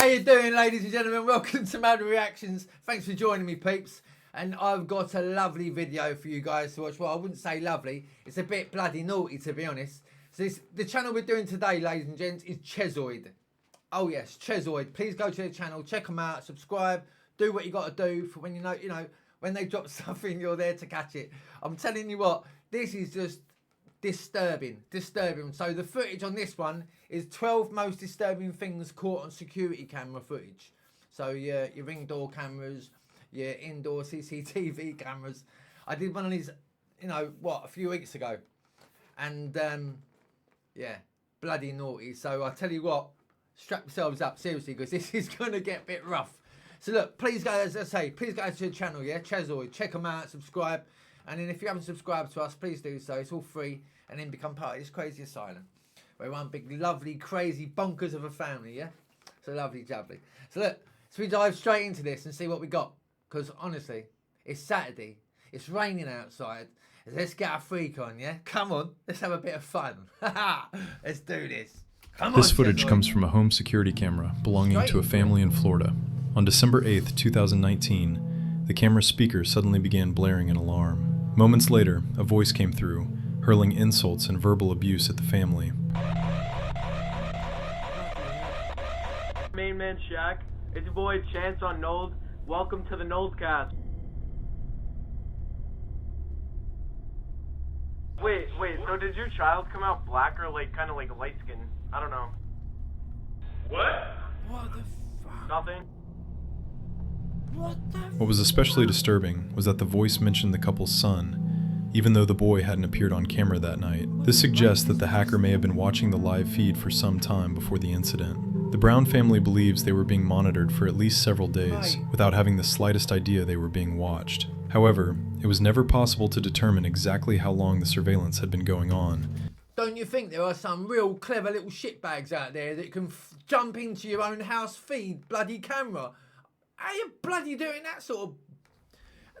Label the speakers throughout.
Speaker 1: you doing, ladies and gentlemen? Welcome to M.A.D Reactions. Thanks for joining me, peeps. And I've got a lovely video for you guys to watch. Well, I wouldn't say lovely. It's a bit bloody naughty, to be honest. So the channel we're doing today, ladies and gents, is Chezzoid. Oh yes, Chezzoid. Please go to the channel, check them out, subscribe, do what you got to do for when you know, when they drop something, you're there to catch it. I'm telling you what, this is just disturbing. So the footage on this one is 12 most disturbing things caught on security camera footage. So your ring door cameras, your indoor CCTV cameras. I did one of these, a few weeks ago, and yeah, bloody naughty. So I tell you what, strap yourselves up seriously, because this is gonna get a bit rough. So look, please go, as I say, please go to the channel, yeah, Chezzoid, check them out, subscribe. And then if you haven't subscribed to us, please do so. It's all free. And then become part of this crazy asylum. We're one big, lovely, crazy bonkers of a family, yeah? So lovely, jubbly. So look, so we dive straight into this and see what we got. Because honestly, it's Saturday. It's raining outside. Let's get our freak on, yeah? Come on, let's have a bit of fun. Let's do this. Come on,
Speaker 2: this footage comes from a home security camera belonging to a family in Florida. On December 8th, 2019, the camera's speaker suddenly began blaring an alarm. Moments later, a voice came through, hurling insults and verbal abuse at the family.
Speaker 3: Main man Shaq, it's your boy Chance on Nold. Welcome to the Noldcast. Wait, so did your child come out black or kind of light skin? I don't know.
Speaker 1: What the fuck?
Speaker 3: Nothing?
Speaker 2: What was especially disturbing was that the voice mentioned the couple's son, even though the boy hadn't appeared on camera that night. This suggests that the hacker may have been watching the live feed for some time before the incident. The Brown family believes they were being monitored for at least several days, without having the slightest idea they were being watched. However, it was never possible to determine exactly how long the surveillance had been going on.
Speaker 1: Don't you think there are some real clever little shitbags out there that can jump into your own house feed bloody camera? How you bloody doing that sort of...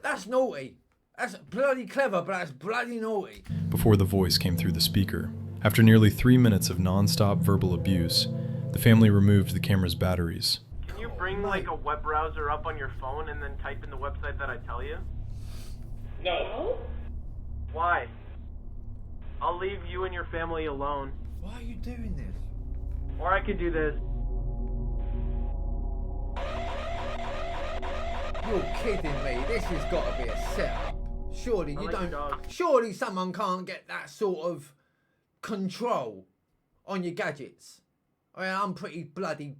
Speaker 1: That's naughty. That's bloody clever, but that's bloody naughty.
Speaker 2: Before the voice came through the speaker. After nearly 3 minutes of non-stop verbal abuse, the family removed the camera's batteries.
Speaker 3: Can you bring a web browser up on your phone and then type in the website that I tell you?
Speaker 4: No.
Speaker 3: Why? I'll leave you and your family alone.
Speaker 1: Why are you doing this?
Speaker 3: Or I could do this.
Speaker 1: You're kidding me. This has got to be a setup. Surely you don't... Surely someone can't get that sort of control on your gadgets. I mean, I'm pretty bloody...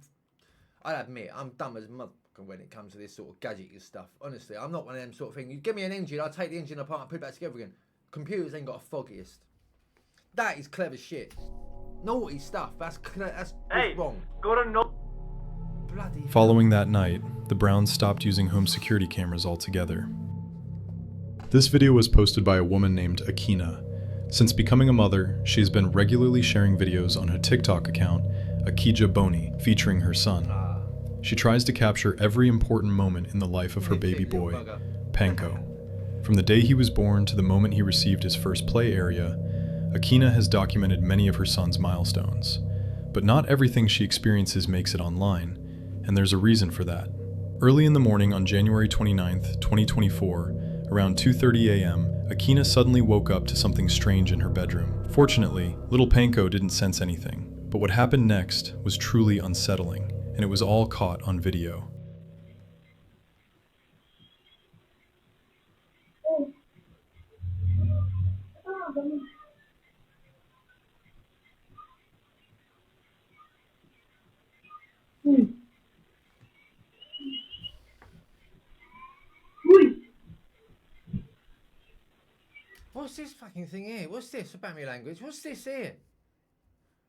Speaker 1: I admit, I'm dumb as mother when it comes to this sort of gadgety stuff. Honestly, I'm not one of them sort of things. You give me an engine, I'll take the engine apart and put it back together again. Computers ain't got a foggiest. That is clever shit. Naughty stuff. That's wrong.
Speaker 3: Go to no...
Speaker 1: Bloody hell.
Speaker 2: Following that night, the Browns stopped using home security cameras altogether. This video was posted by a woman named Akina. Since becoming a mother, she has been regularly sharing videos on her TikTok account, Akija Boni, featuring her son. She tries to capture every important moment in the life of her baby boy, Panko. From the day he was born to the moment he received his first play area, Akina has documented many of her son's milestones. But not everything she experiences makes it online, and there's a reason for that. Early in the morning on January 29th, 2024, around 2:30 a.m., Akina suddenly woke up to something strange in her bedroom. Fortunately, little Panko didn't sense anything, but what happened next was truly unsettling, and it was all caught on video.
Speaker 1: What's this fucking thing here? What's this about me language? What's this here?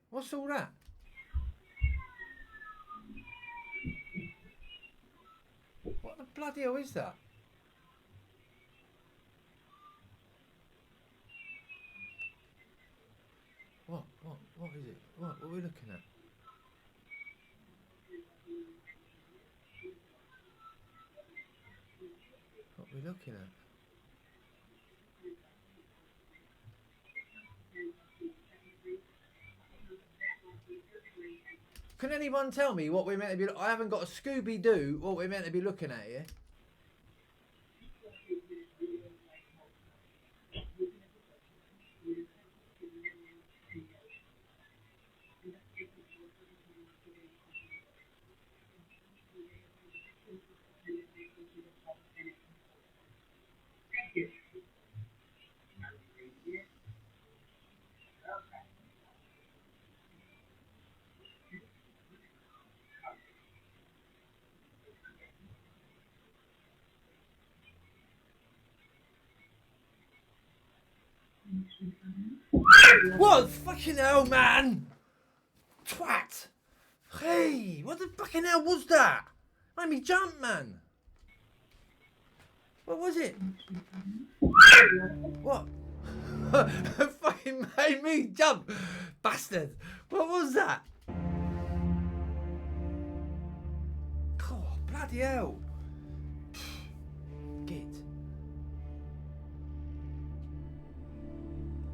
Speaker 1: What's all that? What the bloody hell is that? What is it? What are we looking at? What are we looking at? Can anyone tell me what we're meant to be? I haven't got a Scooby-Doo. What we're meant to be looking at here? What fucking hell, man? Twat! Hey, what the fucking hell was that? Made me jump, man. What was it? What? Fucking made me jump, bastard. What was that? Oh, bloody hell. Git.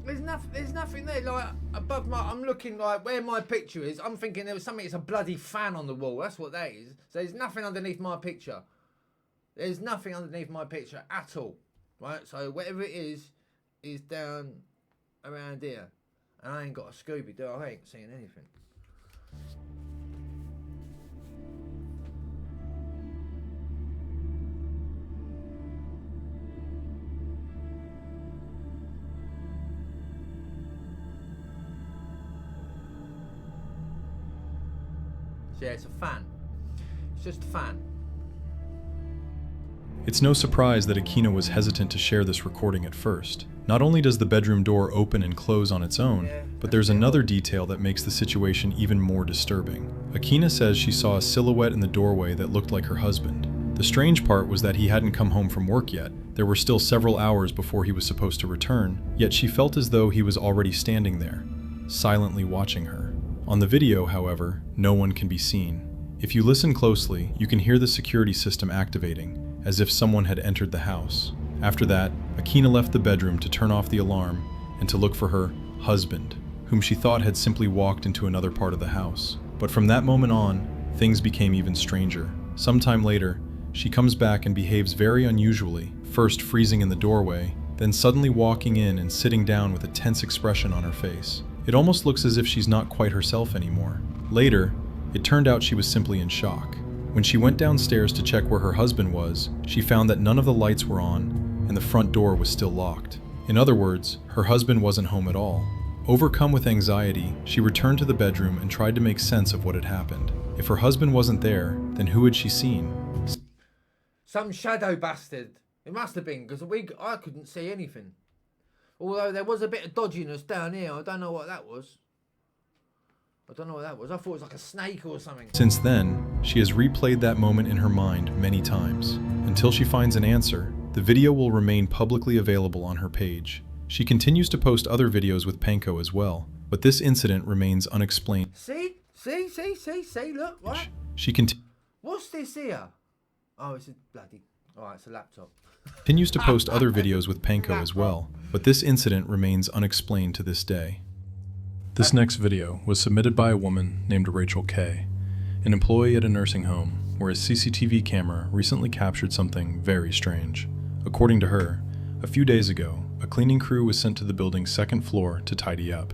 Speaker 1: There's nothing there, like, above my, I'm looking like where my picture is, I'm thinking there was something, it's a bloody fan on the wall, that's what that is. So there's nothing underneath my picture. There's nothing underneath my picture at all, right? So whatever it is down around here. And I ain't got a Scooby-Doo, I ain't seeing anything. Yeah, it's a fan. It's just a fan.
Speaker 2: It's no surprise that Akina was hesitant to share this recording at first. Not only does the bedroom door open and close on its own, but there's another detail that makes the situation even more disturbing. Akina says she saw a silhouette in the doorway that looked like her husband. The strange part was that he hadn't come home from work yet. There were still several hours before he was supposed to return, yet she felt as though he was already standing there, silently watching her. On the video, however, no one can be seen. If you listen closely, you can hear the security system activating, as if someone had entered the house. After that, Akina left the bedroom to turn off the alarm and to look for her husband, whom she thought had simply walked into another part of the house. But from that moment on, things became even stranger. Sometime later, she comes back and behaves very unusually, first freezing in the doorway, then suddenly walking in and sitting down with a tense expression on her face. It almost looks as if she's not quite herself anymore. Later, it turned out she was simply in shock. When she went downstairs to check where her husband was, she found that none of the lights were on and the front door was still locked. In other words, her husband wasn't home at all. Overcome with anxiety, she returned to the bedroom and tried to make sense of what had happened. If her husband wasn't there, then who had she seen?
Speaker 1: Some shadow bastard. It must have been, because I couldn't see anything. Although there was a bit of dodginess down here. I don't know what that was. I thought it was like a snake or something.
Speaker 2: Since then, she has replayed that moment in her mind many times. Until she finds an answer, the video will remain publicly available on her page. She continues to post other videos with Panko as well, but this incident remains unexplained.
Speaker 1: See, look, what? What's this here? Oh, it's a bloody... Oh, it's a laptop.
Speaker 2: Continues to post other videos with Panko as well, but this incident remains unexplained to this day. This next video was submitted by a woman named Rachel K., an employee at a nursing home, where a CCTV camera recently captured something very strange. According to her, a few days ago, a cleaning crew was sent to the building's second floor to tidy up.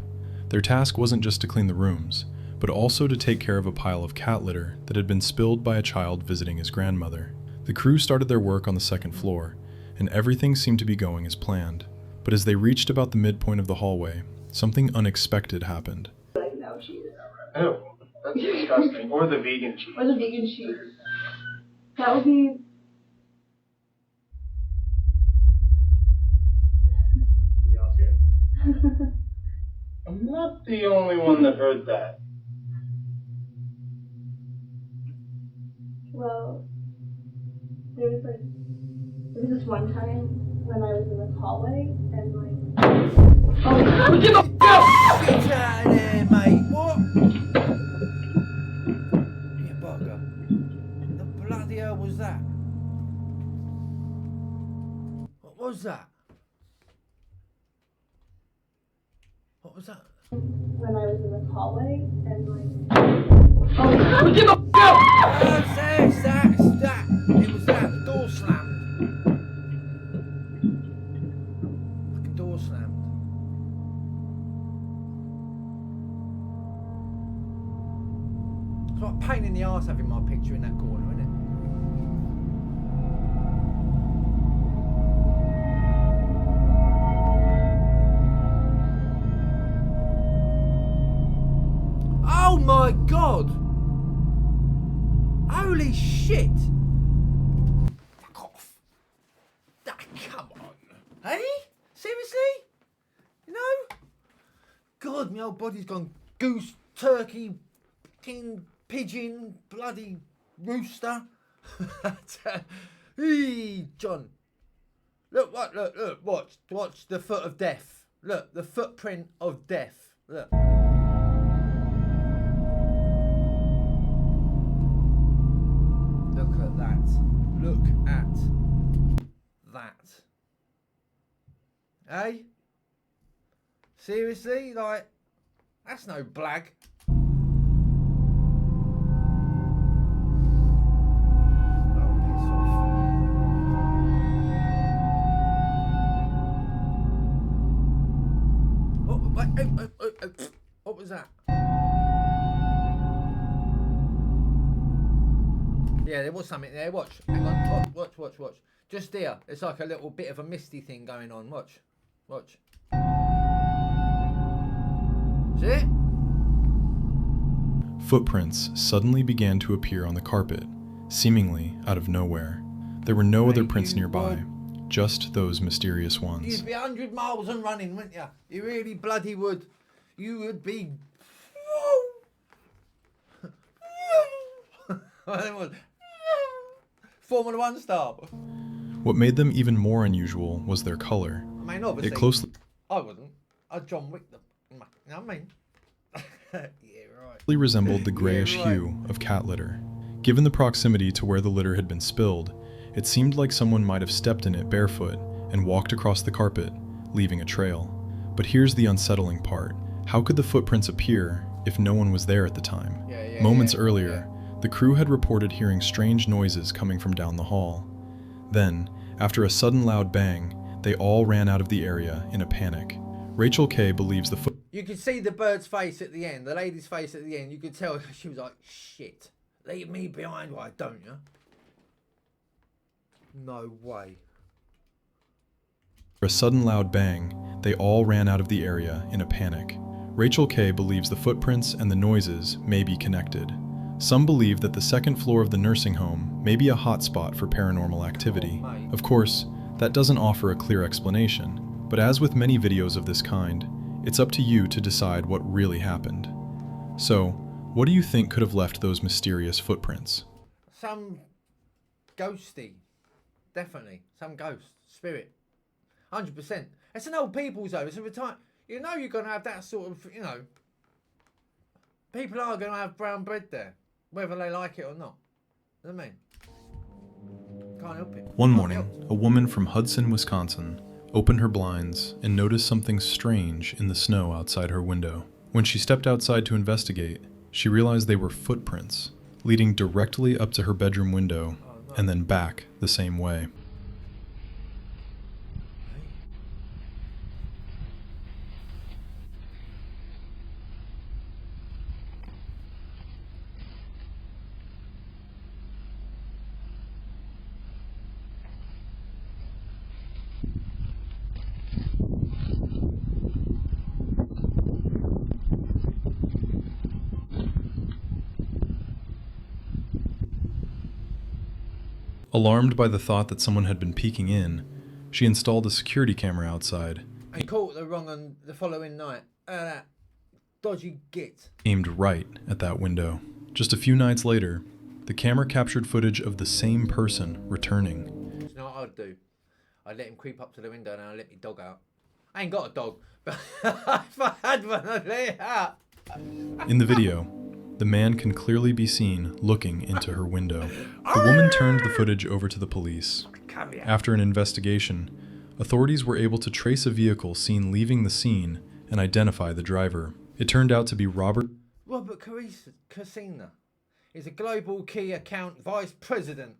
Speaker 2: Their task wasn't just to clean the rooms, but also to take care of a pile of cat litter that had been spilled by a child visiting his grandmother. The crew started their work on the second floor, and everything seemed to be going as planned. But as they reached about the midpoint of the hallway, something unexpected happened.
Speaker 5: No cheese.
Speaker 3: Ew, that's disgusting. Or the vegan cheese.
Speaker 5: Or the vegan cheese. That would be...
Speaker 3: Y'all scared? I'm not the only one that heard that.
Speaker 5: Well, there was this one time when I was in this hallway and oh,
Speaker 1: Get out of there, mate. What? You bugger. The bloody hell was that? What was that? What was that?
Speaker 5: When I was in this hallway and
Speaker 3: Get the f out!
Speaker 1: It's that. It was that. The door slammed. Fucking door slammed. It's like a pain in the arse having my picture in that corner, isn't it? Oh my god! Holy shit! Fuck off. Come on. Hey? Seriously? You know? God, my old body's gone goose, turkey, fucking pigeon, bloody rooster. Hey, John. Look, watch the foot of death. Look, the footprint of death. Look. Look at that. Look at that. Hey? Seriously? Like, that's no blag. Oh, piss off. What was that? Yeah, there was something there. Watch. Hang on. Watch. Just there. It's like a little bit of a misty thing going on. Watch. See it?
Speaker 2: Footprints suddenly began to appear on the carpet, seemingly out of nowhere. There were no other prints nearby, just those mysterious ones.
Speaker 1: You'd be 100 miles and running, wouldn't you? You really bloody would. You would be... Formula 1 star.
Speaker 2: What made them even more unusual was their color.
Speaker 1: I mean, obviously...
Speaker 2: It closely
Speaker 1: I wouldn't. I'd John Wick them. You know what I mean? Yeah, right.
Speaker 2: resembled the grayish
Speaker 1: Yeah, right.
Speaker 2: hue of cat litter. Given the proximity to where the litter had been spilled, it seemed like someone might have stepped in it barefoot and walked across the carpet, leaving a trail. But here's the unsettling part. How could the footprints appear if no one was there at the time? Moments earlier, the crew had reported hearing strange noises coming from down the hall. Then, after a sudden loud bang, they all ran out of the area in a panic. Rachel K believes the
Speaker 1: You could see the bird's face at the end, the lady's face at the end. You could tell she was like, shit, leave me behind. Why don't you? No way.
Speaker 2: a sudden loud bang, they all ran out of the area in a panic. Rachel K believes the footprints and the noises may be connected. Some believe that the second floor of the nursing home may be a hotspot for paranormal activity. Of course, that doesn't offer a clear explanation, but as with many videos of this kind, it's up to you to decide what really happened. So, what do you think could have left those mysterious footprints?
Speaker 1: Some ghosty. Definitely. Some ghost. Spirit. 100%. It's an old people's home. It's a retire. You know you're going to have that sort of, you know. People are going to have brown bread there. Whether they like it or not. You know what I mean? Can't help it.
Speaker 2: One morning, a woman from Hudson, Wisconsin, opened her blinds and noticed something strange in the snow outside her window. When she stepped outside to investigate, she realized they were footprints, leading directly up to her bedroom window and then back the same way. Alarmed by the thought that someone had been peeking in, she installed a security camera outside,
Speaker 1: And caught the wrong on the following night. That dodgy git.
Speaker 2: aimed right at that window. Just a few nights later, the camera captured footage of the same person returning.
Speaker 1: You know what I'd do? I'd let him creep up to the window and I'd let my dog out. I ain't got a dog, but if I had one, I'd let it out.
Speaker 2: In the video, the man can clearly be seen looking into her window. The woman turned the footage over to the police. After an investigation, authorities were able to trace a vehicle seen leaving the scene and identify the driver. It turned out to be Robert
Speaker 1: Robert Casina is a global key account vice president.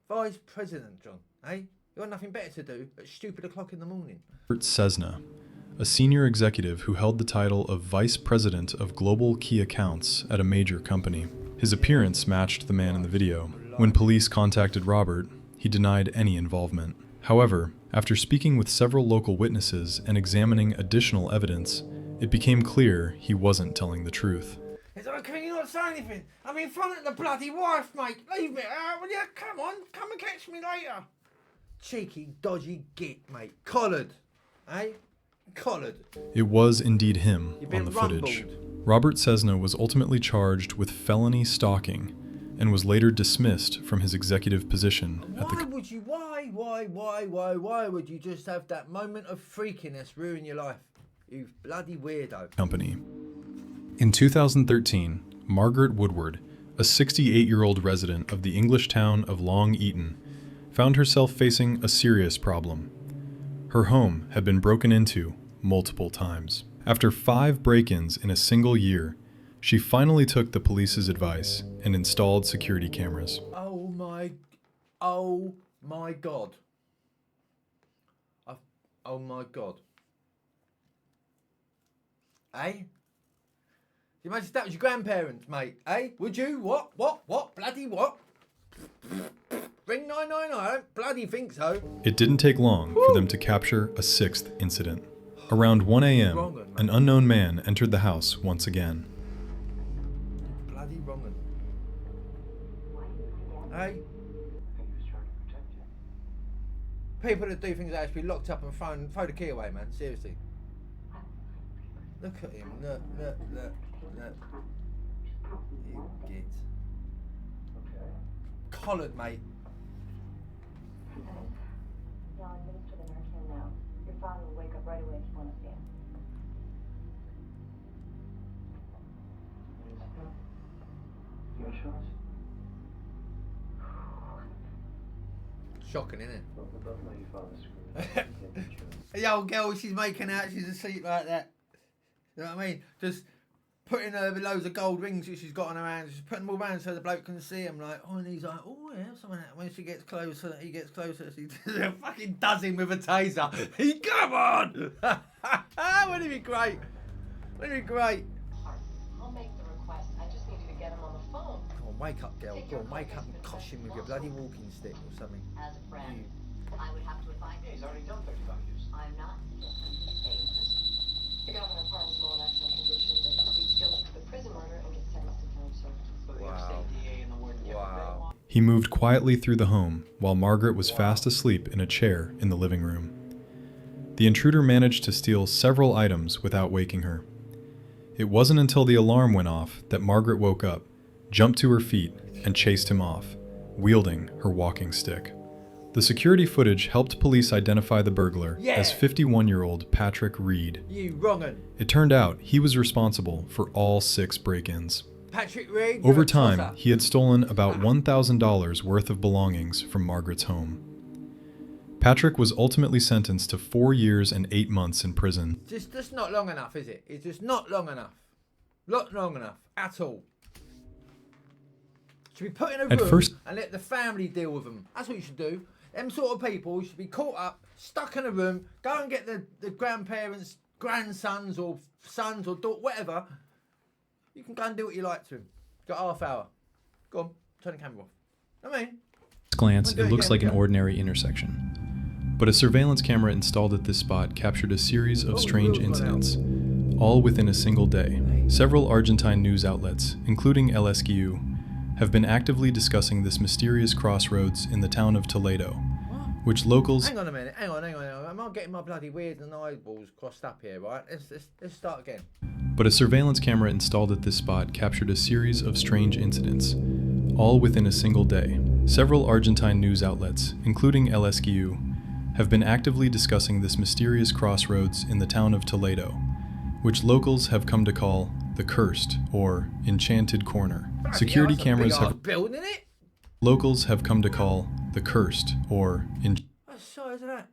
Speaker 1: Vice president, John. Eh? You got nothing better to do at stupid o'clock in the morning.
Speaker 2: Robert Cessna, a senior executive who held the title of Vice President of Global Key Accounts at a major company. His appearance matched the man in the video. When police contacted Robert, he denied any involvement. However, after speaking with several local witnesses and examining additional evidence, it became clear he wasn't telling the truth.
Speaker 1: He's like, can you not say anything? I'm in front of the bloody wife, mate. Leave me out, will you? Come on, come and catch me later. Cheeky, dodgy git, mate. Collared. Eh? Collared.
Speaker 2: It was indeed him
Speaker 1: You've
Speaker 2: on
Speaker 1: been
Speaker 2: the footage.
Speaker 1: rumbled.
Speaker 2: Robert Cessna was ultimately charged with felony stalking and was later dismissed from his executive position at
Speaker 1: Why
Speaker 2: the
Speaker 1: would you, why would you just have that moment of freakiness ruin your life? You bloody weirdo.
Speaker 2: company. In 2013, Margaret Woodward, a 68-year-old resident of the English town of Long Eaton, found herself facing a serious problem. Her home had been broken into multiple times. After 5 break-ins in a single year, she finally took the police's advice and installed security cameras.
Speaker 1: Oh my God. Oh my God. Eh? You imagine that was your grandparents, mate? Eh? Would you? What? Bloody what? Ring 999? I don't bloody think so.
Speaker 2: It didn't take long for them to capture a 6th incident. Around 1 a.m., an unknown man entered the house once again.
Speaker 1: Bloody wrong. Hey? People that do things like that should be locked up and throw the key away, man. Seriously. Look at him. Look. You git. Collared, mate.
Speaker 6: Yeah, I'll administer the Narcan now. Your father will wake up right away if you want to see him.
Speaker 3: You sure?
Speaker 1: Shocking, isn't it?
Speaker 3: Don't let your father scream.
Speaker 1: The old girl, she's making out she's asleep like that. You know what I mean? Just putting her with loads of gold rings that she's got on her hands, just putting them all around so the bloke can see them. Like, oh, and he's like, oh, yeah, something like that. When she gets closer, he gets closer. She fucking does him with a taser. He, come on! Wouldn't it be great? Wouldn't it be great?
Speaker 6: I'll make the request. I just need you to get him on the phone.
Speaker 1: Come on, wake up, girl. Go on, wake up and cosh him with your bloody walking stick or something.
Speaker 6: As a friend, I would have to advise you.
Speaker 3: He's already done 35 years.
Speaker 6: I'm not the governor pardons Mo on excellent condition that he pleads guilty to the prison murder and gets sentenced to term service.
Speaker 3: So the
Speaker 1: Wow.
Speaker 3: DA and the warden get
Speaker 1: Wow.
Speaker 2: He moved quietly through the home while Margaret was fast asleep in a chair in the living room. The intruder managed to steal several items without waking her. It wasn't until the alarm went off that Margaret woke up, jumped to her feet, and chased him off, wielding her walking stick. The security footage helped police identify the burglar as 51-year-old Patrick Reed.
Speaker 1: You wrong'un.
Speaker 2: It turned out he was responsible for all 6 break-ins.
Speaker 1: Patrick Reed.
Speaker 2: Over time, he had stolen about $1,000 worth of belongings from Margaret's home. Patrick was ultimately sentenced to 4 years and 8 months in prison.
Speaker 1: Just not long enough, is it? It's just not long enough. Not long enough at all. Should be put in a
Speaker 2: At
Speaker 1: room
Speaker 2: first-
Speaker 1: and let the family deal with them. That's what you should do. Them sort of people should be caught up, stuck in a room, go and get the grandparents, grandsons or sons or daughter, whatever. You can go and do what you like to them. Got half hour. Go on, turn the camera off. I mean,
Speaker 2: Glance,
Speaker 1: I'll do
Speaker 2: it
Speaker 1: it
Speaker 2: looks
Speaker 1: again,
Speaker 2: like an
Speaker 1: go.
Speaker 2: ordinary intersection. But a surveillance camera installed at this spot captured a series of strange
Speaker 1: wheels gone out.
Speaker 2: incidents, all within a single day. Several Argentine news outlets, including LSQ, have been actively discussing this mysterious crossroads in the town of Toledo, which locals
Speaker 1: hang on a minute. Hang on. Am I getting my bloody weird and eyeballs crossed up here, right? Let's start again.
Speaker 2: But a surveillance camera installed at this spot captured a series of strange incidents, all within a single day. Several Argentine news outlets, including LSQ, have been actively discussing this mysterious crossroads in the town of Toledo, which locals have come to call the Cursed or Enchanted Corner. Security cameras have
Speaker 1: building it.
Speaker 2: locals have come to call the Cursed or
Speaker 1: What size is that?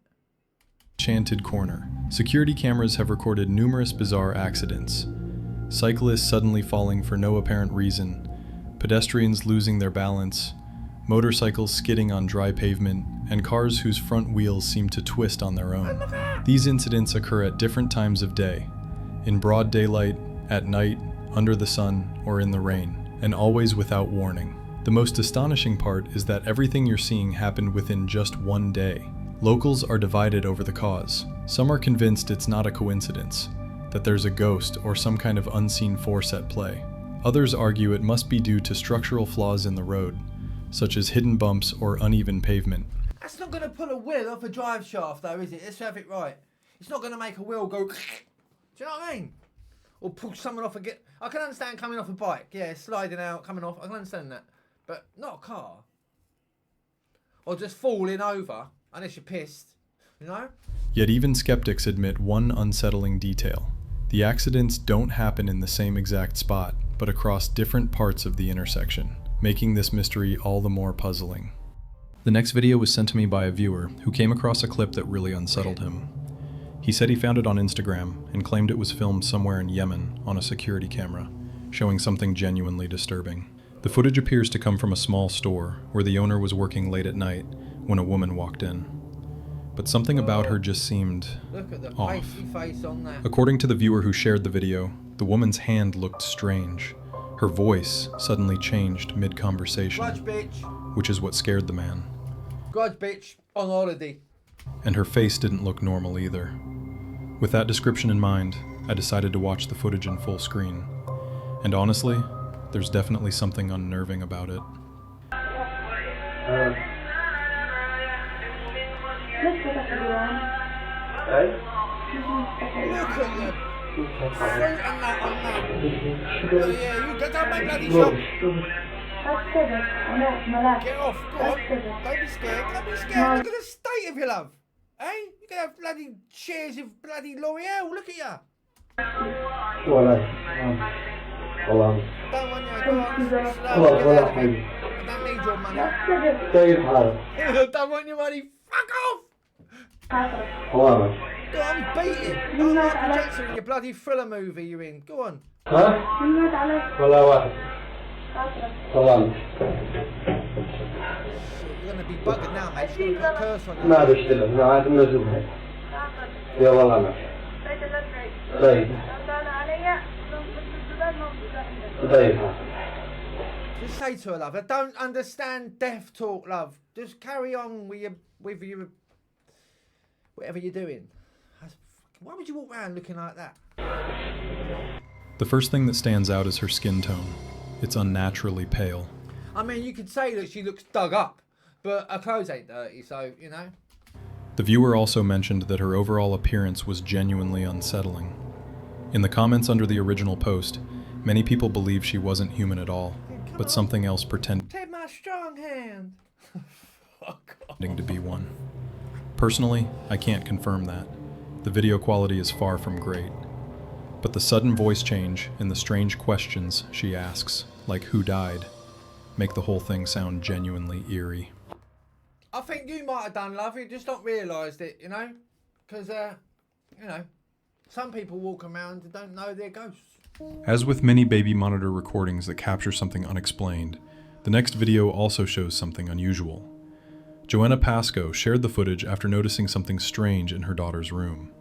Speaker 2: Enchanted Corner. Security cameras have recorded numerous bizarre accidents. cyclists suddenly falling for no apparent reason, pedestrians losing their balance, motorcycles skidding on dry pavement, and cars whose front wheels seem to twist on their own. These incidents occur at different times of day, in broad daylight, at night, under the sun, or in the rain, and always without warning. The most astonishing part is that everything you're seeing happened within just one day. Locals are divided over the cause. Some are convinced it's not a coincidence, that there's a ghost or some kind of unseen force at play. Others argue it must be due to structural flaws in the road, such as hidden bumps or uneven pavement.
Speaker 1: That's not going to pull a wheel off a drive shaft, though, is it? Let's have it right. It's not going to make a wheel go. Do you know what I mean? Or pull someone off again. I can understand coming off a bike. Yeah, sliding out, coming off. I can understand that. But not a car. Or just falling over, unless you're pissed. You know?
Speaker 2: Yet even skeptics admit one unsettling detail. The accidents don't happen in the same exact spot, but across different parts of the intersection, making this mystery all the more puzzling. The next video was sent to me by a viewer who came across a clip that really unsettled him. He said he found it on Instagram and claimed it was filmed somewhere in Yemen on a security camera, showing something genuinely disturbing. The footage appears to come from a small store where the owner was working late at night when a woman walked in. But something about her just seemed
Speaker 1: Look at the
Speaker 2: off.
Speaker 1: pasty face on that.
Speaker 2: According to the viewer who shared the video, the woman's hand looked strange. Her voice suddenly changed mid-conversation,
Speaker 1: Grudge bitch.
Speaker 2: which is what scared the man.
Speaker 1: Grudge bitch on holiday.
Speaker 2: And her face didn't look normal either. With that description in mind, I decided to watch the footage in full screen. And honestly, there's definitely something unnerving about it.
Speaker 1: Look at them. Fruit and that on that. Oh yeah, you get down my bloody shop. Get off, go on. Don't be scared, don't be scared. Look at the state of your love. Eh? You can have bloody shares of bloody L'Oreal, look at you. Don't want you, go on. Slow, get out of it. I don't need your money. I don't want your money. Fuck off. Go on, beat it. Don't like Michael Jackson in your bloody thriller movie you're in. Go on. You're gonna be buggered now, mate. You're gonna put a curse on you.
Speaker 7: ما بشتغل ما عاد منزلها يا والله ما طيب طيب
Speaker 1: Just say to her, love, I don't understand death talk, love. Just carry on with your whatever you're doing. Why would you walk around looking like that?
Speaker 2: The first thing that stands out is her skin tone. It's unnaturally pale.
Speaker 1: I mean, you could say that she looks dug up, but her clothes ain't dirty, so, you know.
Speaker 2: The viewer also mentioned that her overall appearance was genuinely unsettling. In the comments under the original post, many people believe she wasn't human at all, but something else pretending
Speaker 1: Take my strong hand. Fuck off.
Speaker 2: to be one. Personally, I can't confirm that. The video quality is far from great. But the sudden voice change and the strange questions she asks, like who died, make the whole thing sound genuinely eerie.
Speaker 1: I think you might have done, love. You just not realised it, you know? Because, you know, some people walk around and don't know they're ghosts.
Speaker 2: As with many baby monitor recordings that capture something unexplained, the next video also shows something unusual. Joanna Pascoe shared the footage after noticing something strange in her daughter's room.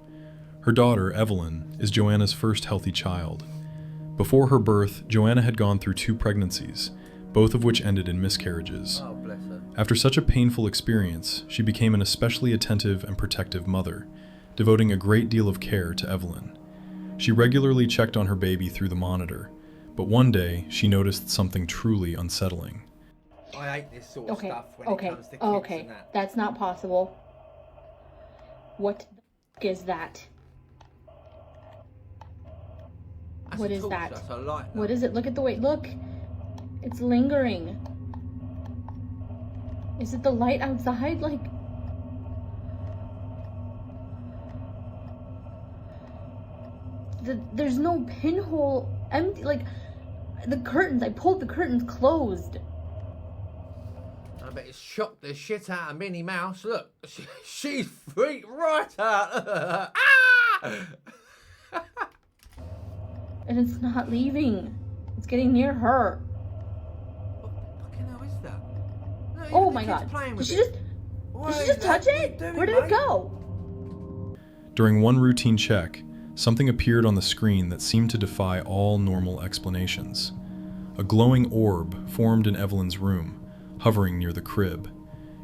Speaker 2: Her daughter, Evelyn, is Joanna's first healthy child. Before her birth, Joanna had gone through 2 pregnancies, both of which ended in miscarriages.
Speaker 1: Oh, bless her.
Speaker 2: After such a painful experience, she became an especially attentive and protective mother, devoting a great deal of care to Evelyn. She regularly checked on her baby through the monitor, but one day she noticed something truly unsettling.
Speaker 1: I hate this sort of stuff when it comes to kids and that.
Speaker 8: That's not possible. What the f*** is that?
Speaker 1: That's
Speaker 8: What
Speaker 1: a
Speaker 8: is
Speaker 1: torch,
Speaker 8: that?
Speaker 1: that's a light,
Speaker 8: What is it? Look at the way. Look! It's lingering. Is it the light outside? Like... There's no pinhole. Empty. Like, the curtains. I pulled the curtains closed.
Speaker 1: I bet it's shocked the shit out of Minnie Mouse. Look, she's freaked right out. Ah!
Speaker 8: And it's not leaving. It's getting near her.
Speaker 1: What the fucking hell is that? No, even
Speaker 8: Oh
Speaker 1: the
Speaker 8: my
Speaker 1: kid's
Speaker 8: god.
Speaker 1: playing
Speaker 8: Did
Speaker 1: with
Speaker 8: she
Speaker 1: it.
Speaker 8: just
Speaker 1: What
Speaker 8: did she
Speaker 1: is
Speaker 8: just
Speaker 1: that?
Speaker 8: touch
Speaker 1: What are you
Speaker 8: it?
Speaker 1: doing,
Speaker 8: Where did it
Speaker 1: mate?
Speaker 8: go?
Speaker 2: During one routine check, something appeared on the screen that seemed to defy all normal explanations. A glowing orb formed in Evelyn's room, hovering near the crib.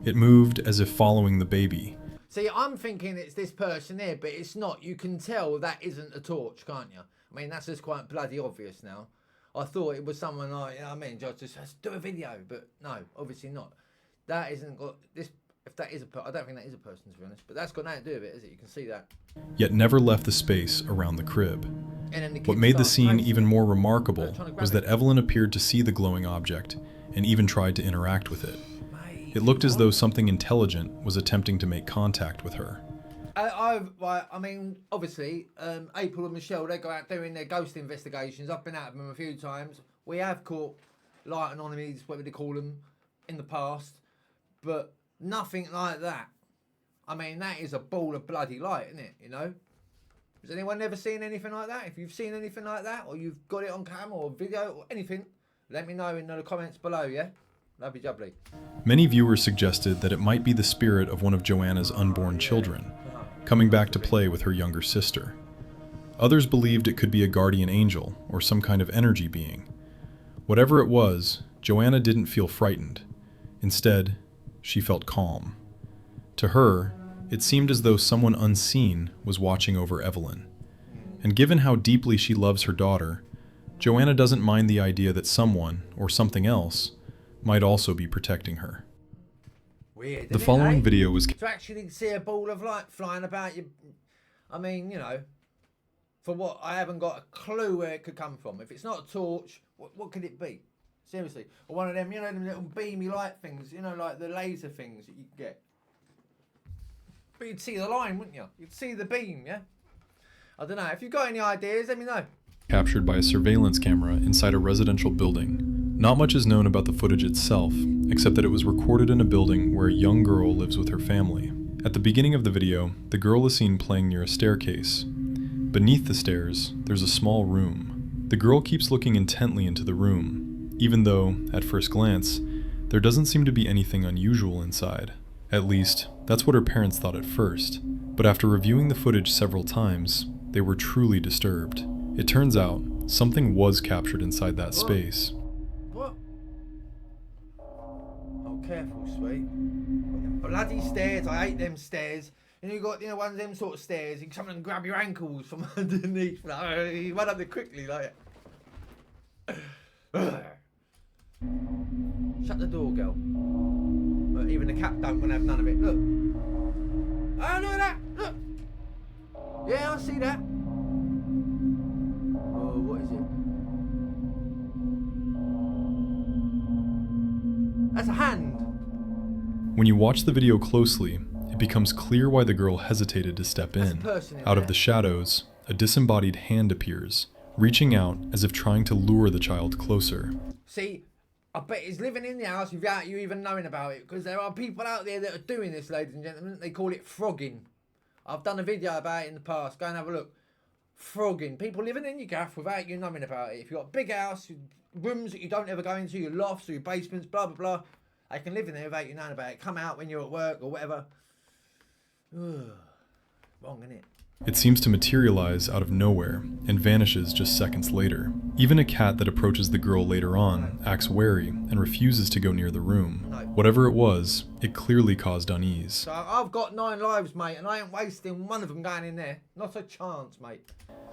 Speaker 2: It moved as if following the baby.
Speaker 1: See, I'm thinking it's this person here, but it's not. You can tell that isn't a torch, can't you? I mean, that's just quite bloody obvious now. I thought it was someone like, you know what I mean, just let's do a video, but no, obviously not. That isn't got this. If that is I don't think that is a person, to be honest. But that's got nothing to do with it, is it? You can see that.
Speaker 2: Yet never left the space around the crib.
Speaker 1: And then the
Speaker 2: What
Speaker 1: kid
Speaker 2: made the
Speaker 1: starts
Speaker 2: scene
Speaker 1: racing.
Speaker 2: even more remarkable
Speaker 1: Trying to grab
Speaker 2: was
Speaker 1: it.
Speaker 2: that Evelyn appeared to see the glowing object and even tried to interact with it.
Speaker 1: Mate,
Speaker 2: It looked as
Speaker 1: what?
Speaker 2: though something intelligent was attempting to make contact with her.
Speaker 1: I mean, obviously, April and Michelle, they go out doing their ghost investigations. I've been out of them a few times. We have caught light anomalies, whatever they call them, in the past, but nothing like that. I mean, that is a ball of bloody light, isn't it? You know? Has anyone ever seen anything like that? If you've seen anything like that, or you've got it on camera or video or anything, let me know in the comments below, yeah? Lovely jubbly.
Speaker 2: Many viewers suggested that it might be the spirit of one of Joanna's unborn children, coming back to play with her younger sister. Others believed it could be a guardian angel or some kind of energy being. Whatever it was, Joanna didn't feel frightened. Instead, she felt calm. To her, it seemed as though someone unseen was watching over Evelyn. And given how deeply she loves her daughter, Joanna doesn't mind the idea that someone, or something else, might also be protecting her.
Speaker 1: Weird,
Speaker 2: The
Speaker 1: isn't it,
Speaker 2: following
Speaker 1: eh?
Speaker 2: video was
Speaker 1: To actually see a ball of light flying about you, I mean, you know, for what, I haven't got a clue where it could come from. If it's not a torch, what could it be? Seriously. Or one of them, you know, them little beamy light things, you know, like the laser things that you get. But you'd see the line, wouldn't you? You'd see the beam, yeah? I don't know. If you've got any ideas, let me know.
Speaker 2: captured by a surveillance camera inside a residential building. Not much is known about the footage itself, except that it was recorded in a building where a young girl lives with her family. At the beginning of the video, the girl is seen playing near a staircase. Beneath the stairs, there's a small room. The girl keeps looking intently into the room, even though, at first glance, there doesn't seem to be anything unusual inside. At least, that's what her parents thought at first. But after reviewing the footage several times, they were truly disturbed. It turns out, something was captured inside that space.
Speaker 1: What? Oh, careful, sweet. Them bloody stairs, I hate them stairs. And you got, you know, one of them sort of stairs, you can come and grab your ankles from underneath. Like, you run up there quickly, like. Shut the door, girl. But even the cat don't want to have none of it. Look. Oh, look at that. Look. Yeah, I see that. Oh, what is it? That's a hand.
Speaker 2: When you watch the video closely, it becomes clear why the girl hesitated to step
Speaker 1: That's a
Speaker 2: in.
Speaker 1: person in
Speaker 2: Out of
Speaker 1: there.
Speaker 2: the shadows, a disembodied hand appears, reaching out as if trying to lure the child closer.
Speaker 1: See, I bet he's living in the house without you even knowing about it, because there are people out there that are doing this, ladies and gentlemen. They call it frogging. I've done a video about it in the past. Go and have a look. Frogging. People living in your gaff without you knowing about it. If you've got a big house, rooms that you don't ever go into, your lofts or your basements, blah, blah, blah, they can live in there without you knowing about it. Come out when you're at work or whatever. Ugh. Wrong, innit?
Speaker 2: It seems to materialize out of nowhere and vanishes just seconds later. Even a cat that approaches the girl later on acts wary and refuses to go near the room. Whatever it was, it clearly caused unease.
Speaker 1: So I've got 9 lives, mate, and I ain't wasting one of them going in there. Not a chance, mate.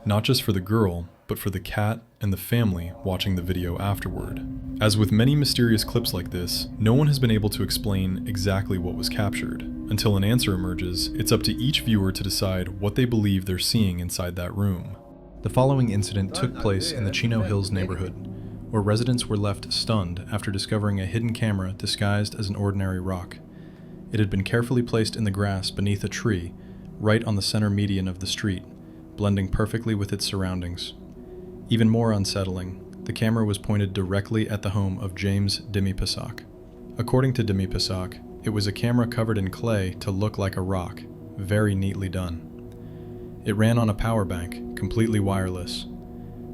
Speaker 2: Not just for the girl, but for the cat and the family watching the video afterward. As with many mysterious clips like this, no one has been able to explain exactly what was captured. Until an answer emerges, it's up to each viewer to decide what they believe they're seeing inside that room. The following incident took place in the Chino Hills neighborhood, where residents were left stunned after discovering a hidden camera disguised as an ordinary rock. It had been carefully placed in the grass beneath a tree, right on the center median of the street, blending perfectly with its surroundings. Even more unsettling, the camera was pointed directly at the home of James Demi-Passac. According to Demi-Passac, it was a camera covered in clay to look like a rock, very neatly done. It ran on a power bank, completely wireless.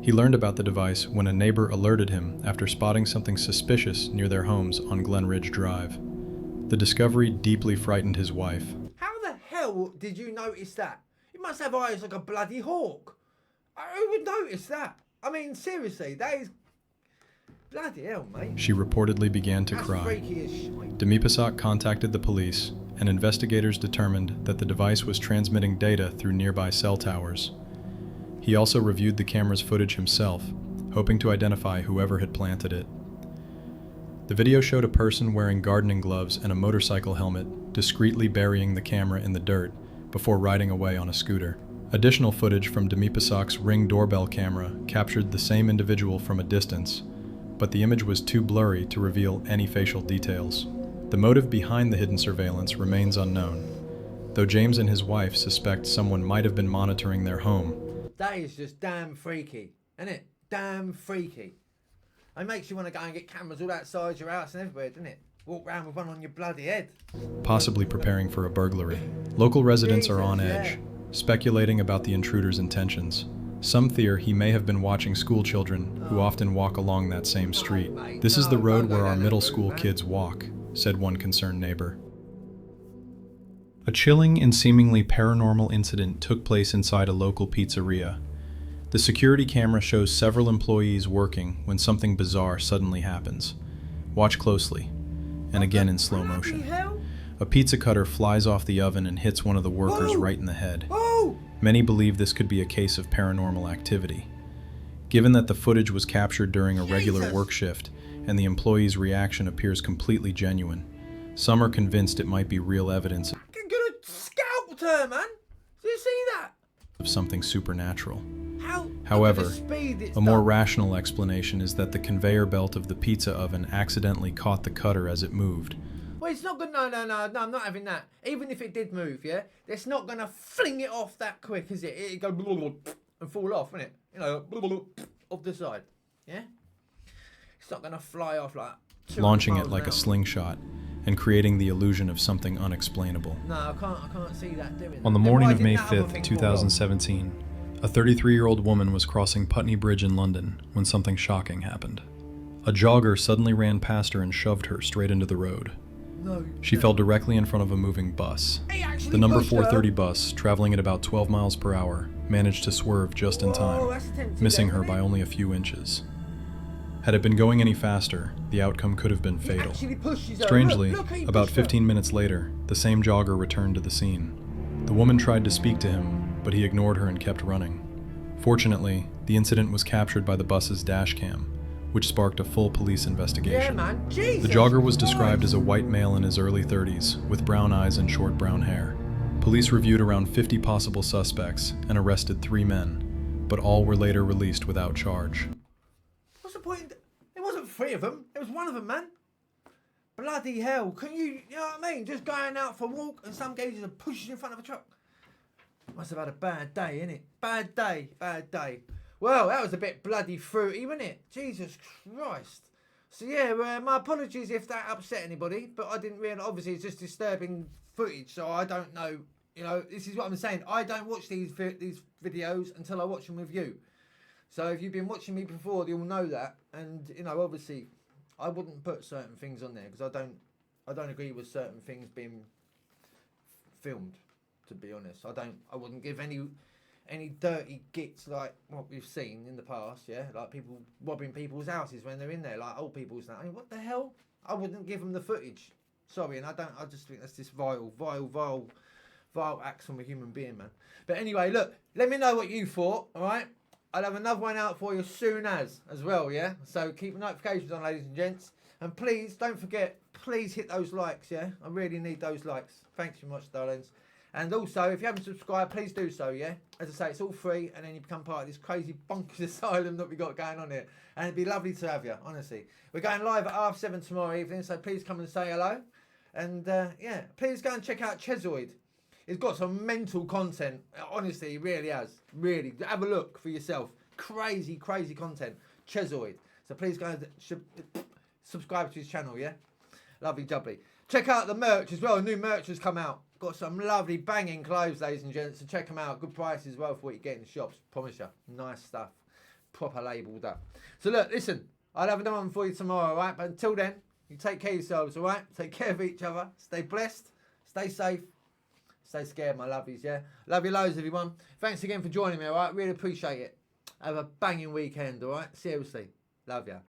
Speaker 2: He learned about the device when a neighbor alerted him after spotting something suspicious near their homes on Glen Ridge Drive. The discovery deeply frightened his wife.
Speaker 1: How the hell did you notice that? You must have eyes like a bloody hawk. Who would notice that? I mean, seriously, that is bloody hell, mate.
Speaker 2: She reportedly began to
Speaker 1: That's
Speaker 2: cry.
Speaker 1: freaky as shit.
Speaker 2: Demipasak contacted the police, and investigators determined that the device was transmitting data through nearby cell towers. He also reviewed the camera's footage himself, hoping to identify whoever had planted it. The video showed a person wearing gardening gloves and a motorcycle helmet discreetly burying the camera in the dirt before riding away on a scooter. Additional footage from Demipasak's Ring doorbell camera captured the same individual from a distance, but the image was too blurry to reveal any facial details. The motive behind the hidden surveillance remains unknown, though James and his wife suspect someone might have been monitoring their home.
Speaker 1: That is just damn freaky, isn't it? Damn freaky. It makes you want to go and get cameras all outside your house and everywhere, doesn't it? Walk around with one on your bloody head.
Speaker 2: Possibly preparing for a burglary. Local residents are on edge, speculating about the intruder's intentions. Some fear he may have been watching school children who often walk along that same street. This is the road where our middle school kids walk, said one concerned neighbor. A chilling and seemingly paranormal incident took place inside a local pizzeria. The security camera shows several employees working when something bizarre suddenly happens. Watch closely, and again in slow motion. A pizza cutter flies off the oven and hits one of the workers right in the head. Many believe this could be a case of paranormal activity. Given that the footage was captured during a regular work shift and the employee's reaction appears completely genuine, some are convinced it might be real evidence
Speaker 1: I'm gonna scalp her, man. Do you see that?
Speaker 2: of something supernatural.
Speaker 1: How?
Speaker 2: However,
Speaker 1: look at the speed it's
Speaker 2: a more
Speaker 1: done.
Speaker 2: rational explanation is that the conveyor belt of the pizza oven accidentally caught the cutter as it moved.
Speaker 1: Well, it's not good. No, I'm not having that. Even if it did move, yeah, it's not gonna fling it off that quick, is it? It'd go and fall off, wouldn't it? You know, off the side. Yeah. It's not gonna fly off like. 200
Speaker 2: Launching
Speaker 1: miles
Speaker 2: it like
Speaker 1: an
Speaker 2: a
Speaker 1: hour.
Speaker 2: slingshot and creating the illusion of something unexplainable.
Speaker 1: No, I can't see that doing.
Speaker 2: On the
Speaker 1: Then
Speaker 2: morning
Speaker 1: why
Speaker 2: of May
Speaker 1: didn't that other
Speaker 2: 5th,
Speaker 1: thing fall off?
Speaker 2: 2017, a 33-year-old woman was crossing Putney Bridge in London when something shocking happened. A jogger suddenly ran past her and shoved her straight into the road.
Speaker 1: No.
Speaker 2: She fell directly in front of a moving bus.
Speaker 1: He actually
Speaker 2: The number
Speaker 1: pushed her.
Speaker 2: 430 bus, traveling at about 12 miles per hour, managed to swerve just in
Speaker 1: Oh,
Speaker 2: time,
Speaker 1: that's tempting,
Speaker 2: missing
Speaker 1: then,
Speaker 2: her
Speaker 1: isn't
Speaker 2: by
Speaker 1: it?
Speaker 2: only a few inches. Had it been going any faster, the outcome could have been
Speaker 1: He
Speaker 2: fatal.
Speaker 1: actually pushes her.
Speaker 2: Strangely,
Speaker 1: Look, he
Speaker 2: about
Speaker 1: pushed her.
Speaker 2: 15 minutes later, the same jogger returned to the scene. The woman tried to speak to him, but he ignored her and kept running. Fortunately, the incident was captured by the bus's dash cam, which sparked a full police
Speaker 1: Yeah,
Speaker 2: investigation.
Speaker 1: man. Jesus.
Speaker 2: The jogger was described
Speaker 1: Christ.
Speaker 2: as a white male in his early 30s, with brown eyes and short brown hair. Police reviewed around 50 possible suspects and arrested 3 men, but all were later released without charge.
Speaker 1: What's the point? It wasn't 3 of them. It was 1 of them, man. Bloody hell. Can you know what I mean? Just going out for a walk and some gauges are pushing in front of a truck. Must have had a bad day, innit? Bad day, bad day. Well, that was a bit bloody fruity, wasn't it? Jesus Christ. So yeah, my apologies if that upset anybody, but I didn't realise, obviously it's just disturbing footage, so I don't know, you know, this is what I'm saying. I don't watch these videos until I watch them with you. So if you've been watching me before, you'll know that. And, you know, obviously, I wouldn't put certain things on there because I don't agree with certain things being filmed, to be honest. I wouldn't give any dirty gits like what we've seen in the past, yeah? Like people robbing people's houses when they're in there, like old people's. I mean, what the hell? I wouldn't give them the footage. Sorry, and I just think that's just vile acts from a human being, man. But anyway, look, let me know what you thought, alright? I'll have another one out for you as soon as well, yeah? So keep notifications on, ladies and gents. And please, don't forget, please hit those likes, yeah? I really need those likes. Thanks so much, darlings. And also, if you haven't subscribed, please do so, yeah? As I say, it's all free, and then you become part of this crazy bonkers asylum that we got going on here. And it'd be lovely to have you, honestly. We're going live at 7:30 tomorrow evening, so please come and say hello. And, yeah, please go and check out Chezzoid. He's got some mental content. Honestly, he really has. Really. Have a look for yourself. Crazy, crazy content. Chezzoid. So please go and subscribe to his channel, yeah? Lovely jubbly. Check out the merch as well. New merch has come out. Got some lovely banging clothes, ladies and gents. So check them out. Good prices as well for what you get in the shops. Promise you. Nice stuff. proper labelled up. So look, listen, I'll have another one for you tomorrow, all right? But until then, you take care of yourselves, all right? Take care of each other. Stay blessed. Stay safe. Stay scared, my lovies, yeah? Love you loads, everyone. Thanks again for joining me, all right? Really appreciate it. Have a banging weekend, all right? Seriously. Love ya.